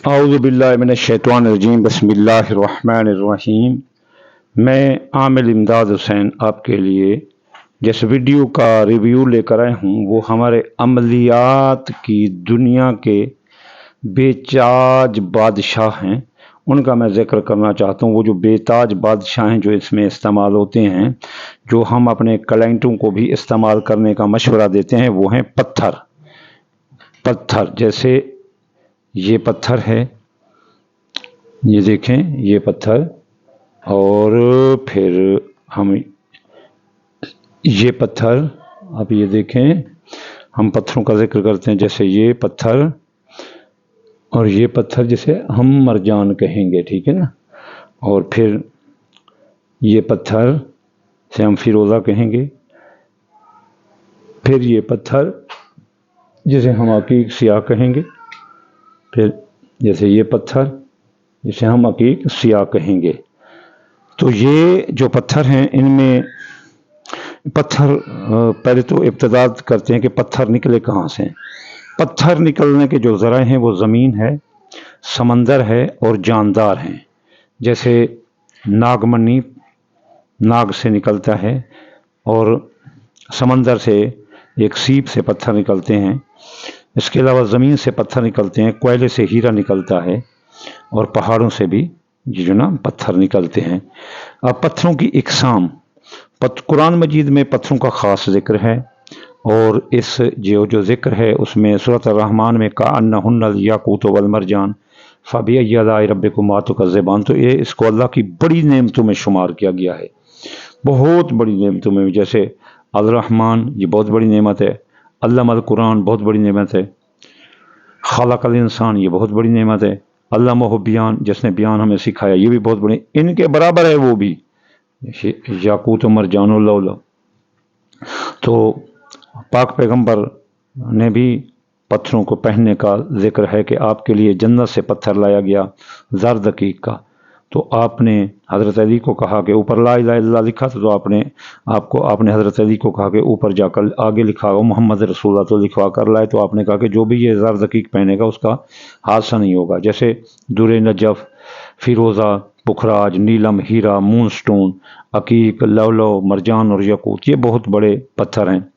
अऊज़ु बिल्लाहि मिनश्शैतानिर्रजीम बिस्मिल्लाहिर्रहमानिर्रहीम। मैं आमिल इमदाद हुसैन आपके लिए जिस वीडियो का रिव्यू लेकर आया हूँ वो हमारे अमलियात की दुनिया के बेताज बादशाह हैं, उनका मैं ज़िक्र करना चाहता हूँ। वो जो बेताज बादशाह हैं जो इसमें इस्तेमाल होते हैं, जो हम अपने क्लाइंटों को भी इस्तेमाल करने का मशवरा देते हैं, वो हैं पत्थर। जैसे ये पत्थर है, ये देखें ये पत्थर, और फिर हम ये पत्थर, अब ये देखें हम पत्थरों का जिक्र करते हैं। जैसे ये पत्थर और ये पत्थर जिसे हम मरजान कहेंगे, ठीक है ना। और फिर ये पत्थर से हम फिरोज़ा कहेंगे। फिर ये पत्थर जिसे हम अकीक सियाह कहेंगे। फिर जैसे ये पत्थर जिसे हम अकीक सियाह कहेंगे। तो ये जो पत्थर हैं, इनमें पत्थर पहले तो इब्तिदा करते हैं कि पत्थर निकले कहाँ से। पत्थर निकलने के जो ज़राए हैं वो ज़मीन है, समंदर है और जानदार हैं। जैसे नागमनी नाग से निकलता है, और समंदर से एक सीप से पत्थर निकलते हैं। इसके अलावा ज़मीन से पत्थर निकलते हैं, कोयले से हीरा निकलता है, और पहाड़ों से भी ये जो ना पत्थर निकलते हैं। अब पत्थरों की इकसाम, कुरान मजीद में पत्थरों का ख़ास ज़िक्र है, और इस जो ज़िक्र है उसमें सूरत ar-रहमान में कअन्नहुन्नल याक़ूत वल मरजान फ़बिअय्यि आलाइ रब्बिकुमा तुकज़्ज़िबान। तो ये इसको अल्लाह की बड़ी नेमतों में शुमार किया गया है, बहुत बड़ी नेमतों में। जैसे अल-रहमान ये बहुत बड़ी नेमत है, अल्लमल कुरान बहुत बड़ी नेमत है, खलक़ल इंसान ये बहुत बड़ी नेमत है, अल्लमहु बयान जिसने बयान हमें सिखाया ये भी बहुत बड़ी। इनके बराबर है वो भी याकूत मरजान लौला। तो पाक पैगंबर ने भी पत्थरों को पहनने का जिक्र है कि आपके लिए जन्नत से पत्थर लाया गया ज़र्द दकीक का। तो आपने हज़रत अली को कहा कि ऊपर ला इलाहा इल्लल्लाह लिखा था, तो आपने हज़रत अली को कहा कि ऊपर जाकर आगे लिखा हो मोहम्मद रसूलुल्लाह तो लिखवा कर लाए। तो आपने कहा कि जो भी ये ज़र्द दकीक पहनेगा उसका हादसा नहीं होगा। जैसे दुरे नजफ़, फिरोज़ा, पुखराज, नीलम, हीरा, मून स्टोन, अकीक, लौलो, मरजान और यकूत ये बहुत बड़े पत्थर हैं।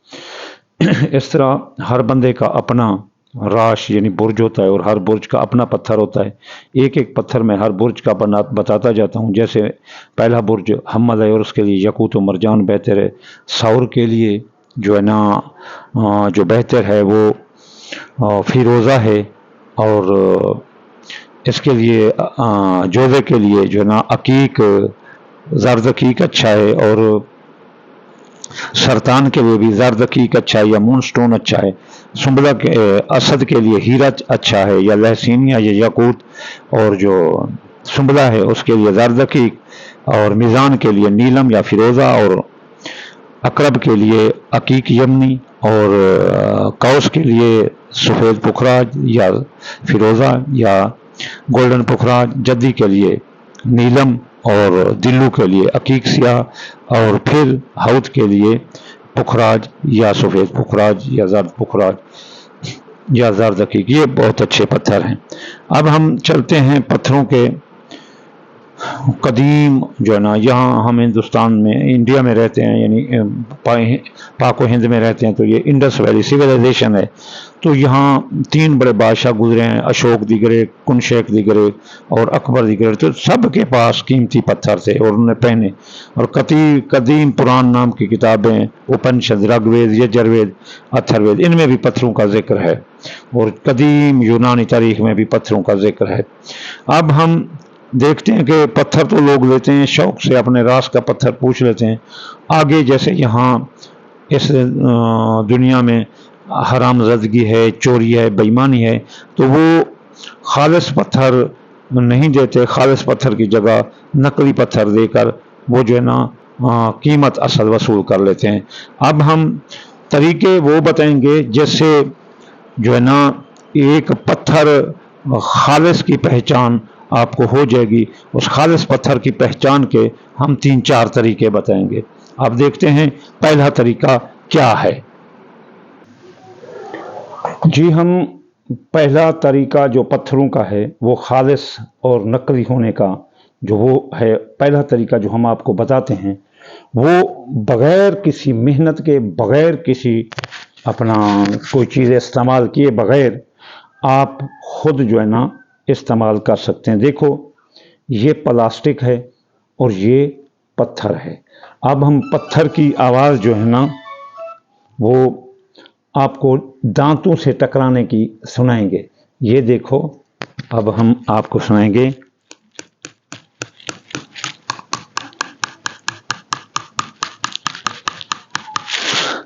इस तरह हर बंदे का अपना राश यानी बुर्ज होता है, और हर बुर्ज का अपना पत्थर होता है। एक एक पत्थर में हर बुर्ज का बताता जाता हूँ। जैसे पहला बुर्ज हम्मद है और उसके लिए यकूत व मरजान बेहतर है। सौर के लिए जो है ना जो बेहतर है वो फिरोज़ा है, और इसके लिए जोधे के लिए जो है ना अकीक ज़र्द अकीक अच्छा है, और सरतान के लिए भी ज़र्द अकीक अच्छा है या मून स्टोन अच्छा है। सुंबला के असद के लिए हीरा अच्छा है, या लहसीनिया या याकूत, और जो सुंबला है उसके लिए ज़र्द अकीक, और मिज़ान के लिए नीलम या फिरोज़ा, और अकरब के लिए अकीक यमनी, और कौस के लिए सफ़ेद पुखराज या फिरोज़ा या गोल्डन पुखराज, जद्दी के लिए नीलम, और दिल्लू के लिए अकीक सियाह, और फिर हौद के लिए पुखराज या सफ़ेद पुखराज या ज़र्द पुखराज या ज़र्द अकीक। ये बहुत अच्छे पत्थर हैं। अब हम चलते हैं पत्थरों के कदीम जो है ना, यहाँ हम हिंदुस्तान में इंडिया में रहते हैं, यानी पाक हिंद में रहते हैं। तो ये इंडस वैली सिविलाइजेशन है। तो यहाँ 3 बड़े बादशाह गुजरे हैं, Ashoka the great, Kanishka the great और अकबर दी ग्रेट। तो सबके पास कीमती पत्थर थे और उन्होंने पहने। और कदीम पुराण नाम की किताबें, उपनिषद, ऋग्वेद, यजुर्वेद, अथर्ववेद, इनमें भी पत्थरों का जिक्र है, और कदीम यूनानी तारीख में भी पत्थरों का जिक्र है। अब हम देखते हैं कि पत्थर तो लोग लेते हैं शौक से, अपने रास का पत्थर पूछ लेते हैं। आगे जैसे यहाँ इस दुनिया में हरामज़दगी है, चोरी है, बेईमानी है, तो वो खालिस पत्थर नहीं देते। खालिस पत्थर की जगह नकली पत्थर देकर वो जो है ना कीमत असल वसूल कर लेते हैं। अब हम तरीके वो बताएंगे जिससे जो है ना एक पत्थर खालिस की पहचान आपको हो जाएगी। उस खालिस पत्थर की पहचान के हम 3-4 तरीके बताएंगे। आप देखते हैं पहला तरीका क्या है। जी, हम पहला तरीका जो पत्थरों का है वो खालिस और नकली होने का जो वो है पहला तरीका जो हम आपको बताते हैं, वो बग़ैर किसी मेहनत के, बग़ैर किसी अपना कोई चीज़ इस्तेमाल किए बग़ैर आप खुद जो है ना इस्तेमाल कर सकते हैं। देखो ये प्लास्टिक है और ये पत्थर है। अब हम पत्थर की आवाज़ जो है ना वो आपको दांतों से टकराने की सुनाएंगे। ये देखो अब हम आपको सुनाएंगे।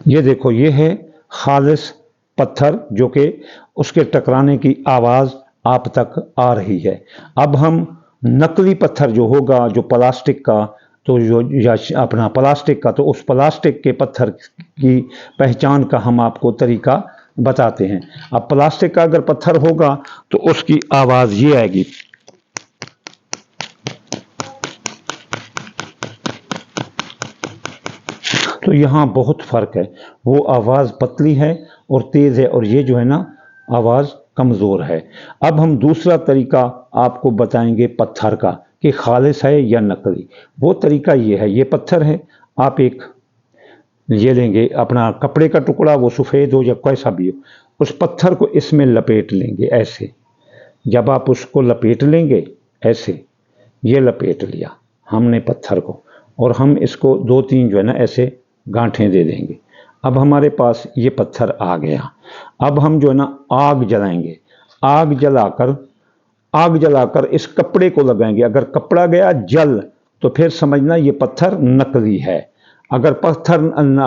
ये देखो ये है खालिस पत्थर जो कि उसके टकराने की आवाज़ आप तक आ रही है। अब हम नकली पत्थर जो होगा जो प्लास्टिक का तो जो या अपना प्लास्टिक का तो उस प्लास्टिक के पत्थर की पहचान का हम आपको तरीका बताते हैं। अब प्लास्टिक का अगर पत्थर होगा तो उसकी आवाज़ ये आएगी। तो यहाँ बहुत फ़र्क है, वो आवाज़ पतली है और तेज़ है और ये जो है ना आवाज़ कमज़ोर है। अब हम दूसरा तरीका आपको बताएंगे पत्थर का कि खालिस है या नकली। वो तरीका ये है, ये पत्थर है, आप एक ये लेंगे अपना कपड़े का टुकड़ा, वो सफ़ेद हो या कैसा भी हो, उस पत्थर को इसमें लपेट लेंगे ऐसे। जब आप उसको लपेट लेंगे ऐसे, ये लपेट लिया हमने पत्थर को और हम इसको 2-3 जो है ना ऐसे गांठें दे देंगे। अब हमारे पास ये पत्थर आ गया। अब हम जो है ना आग जलाएंगे। आग जलाकर इस कपड़े को लगाएंगे। अगर कपड़ा गया जल तो फिर समझना ये पत्थर नकली है। अगर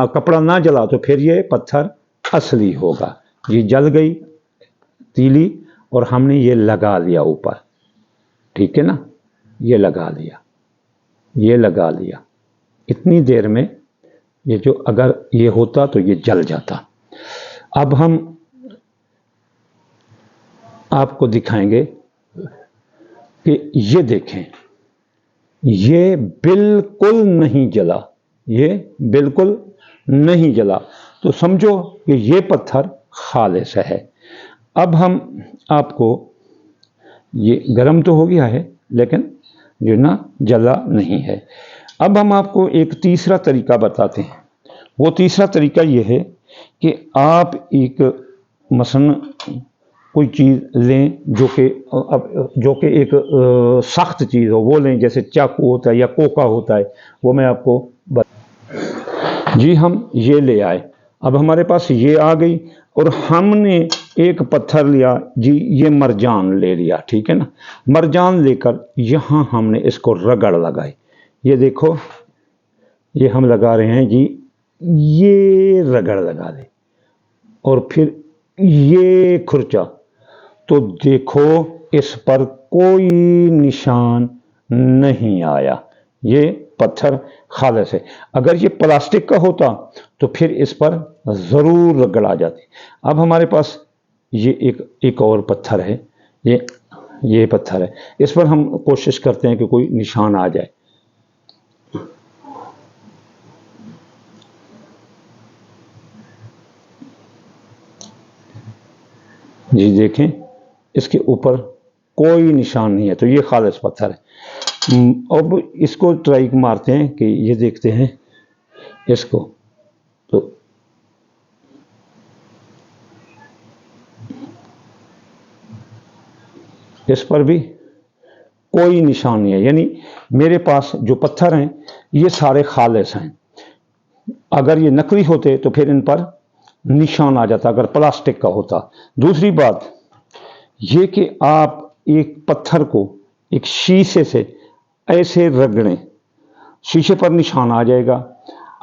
कपड़ा ना जला तो फिर ये पत्थर असली होगा। ये जल गई तीली और हमने ये लगा लिया ऊपर, ठीक है ना, ये लगा लिया। इतनी देर में ये जो अगर ये होता तो ये जल जाता। अब हम आपको दिखाएंगे कि ये देखें, ये बिल्कुल नहीं जला, ये बिल्कुल नहीं जला, तो समझो कि ये पत्थर खालिस है। अब हम आपको, ये गर्म तो हो गया है लेकिन जो ना जला नहीं है। अब हम आपको एक तीसरा तरीका बताते हैं। वो तीसरा तरीका ये है कि आप एक मसलन कोई चीज़ लें जो कि एक सख्त चीज़ हो, वो लें, जैसे चाकू होता है या कोका होता है, वो मैं आपको जी हम ये ले आए। अब हमारे पास ये आ गई और हमने एक पत्थर लिया जी, ये मरजान ले लिया, ठीक है ना। मरजान लेकर यहाँ हमने इसको रगड़ लगाई। ये देखो ये हम लगा रहे हैं जी, ये रगड़ लगा दे और फिर ये खुरचा, तो देखो इस पर कोई निशान नहीं आया। ये पत्थर खालिस है। अगर ये प्लास्टिक का होता तो फिर इस पर ज़रूर रगड़ आ जाती। अब हमारे पास ये एक और पत्थर है, ये पत्थर है, इस पर हम कोशिश करते हैं कि कोई निशान आ जाए। जी देखें, इसके ऊपर कोई निशान नहीं है, तो ये खालिस पत्थर है। अब इसको ट्राई मारते हैं कि ये देखते हैं इसको, तो इस पर भी कोई निशान नहीं है। यानी मेरे पास जो पत्थर हैं ये सारे खालिस हैं। अगर ये नकली होते तो फिर इन पर निशान आ जाता, अगर प्लास्टिक का होता। दूसरी बात ये कि आप एक पत्थर को एक शीशे से ऐसे रगड़ें, शीशे पर निशान आ जाएगा।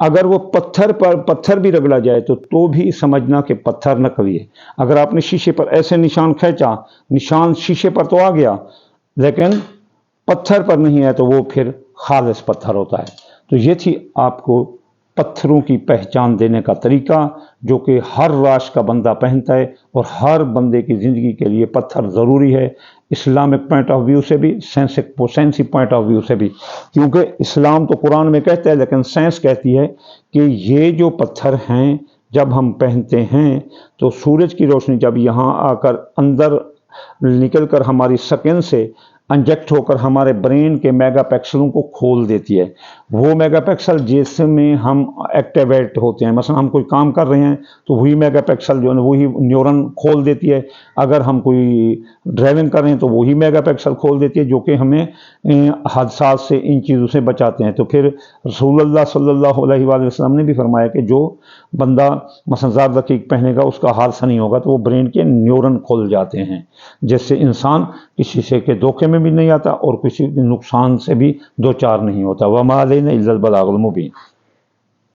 अगर वो पत्थर भी रगड़ा जाए तो भी समझना कि पत्थर नकली है। अगर आपने शीशे पर ऐसे निशान खींचा, निशान शीशे पर तो आ गया लेकिन पत्थर पर नहीं है, तो वो फिर खालिस पत्थर होता है। तो ये थी आपको पत्थरों की पहचान देने का तरीका, जो कि हर राष्ट्र का बंदा पहनता है और हर बंदे की ज़िंदगी के लिए पत्थर ज़रूरी है, इस्लामिक पॉइंट ऑफ व्यू से भी, साइंसी पॉइंट ऑफ व्यू से भी। क्योंकि इस्लाम तो कुरान में कहता है लेकिन साइंस कहती है कि ये जो पत्थर हैं جب ہم پہنتے ہیں تو سورج کی روشنی جب یہاں آ کر اندر نکل کر ہماری سکن سے انجیکٹ ہو کر ہمارے برین کے میگا پیکسلوں کو کھول دیتی ہے. وہ میگا پیکسل جس میں ہم ایکٹیویٹ ہوتے ہیں، مثلا ہم کوئی کام کر رہے ہیں تو وہی میگا پیکسل جو ہے وہی نیورن کھول دیتی ہے. اگر ہم کوئی ڈرائیونگ کر رہے ہیں تو وہی میگا پیکسل کھول دیتی ہے، جو کہ ہمیں حادثات سے، ان چیزوں سے بچاتے ہیں. تو پھر رسول اللہ صلی اللہ علیہ وآلہ وسلم نے بھی فرمایا کہ جو بندہ مثلا زر دقیق پہنے گا اس کا حادثہ نہیں ہوگا، تو وہ برین کے نیورن کھل جاتے ہیں، جس سے انسان کسی سے کے دھوکے میں بھی نہیں آتا اور کسی نقصان سے بھی دوچار نہیں ہوتا. وَمَا عَلَيْنَا إِلَّا الْبَلَاغُ الْمُبِينُ.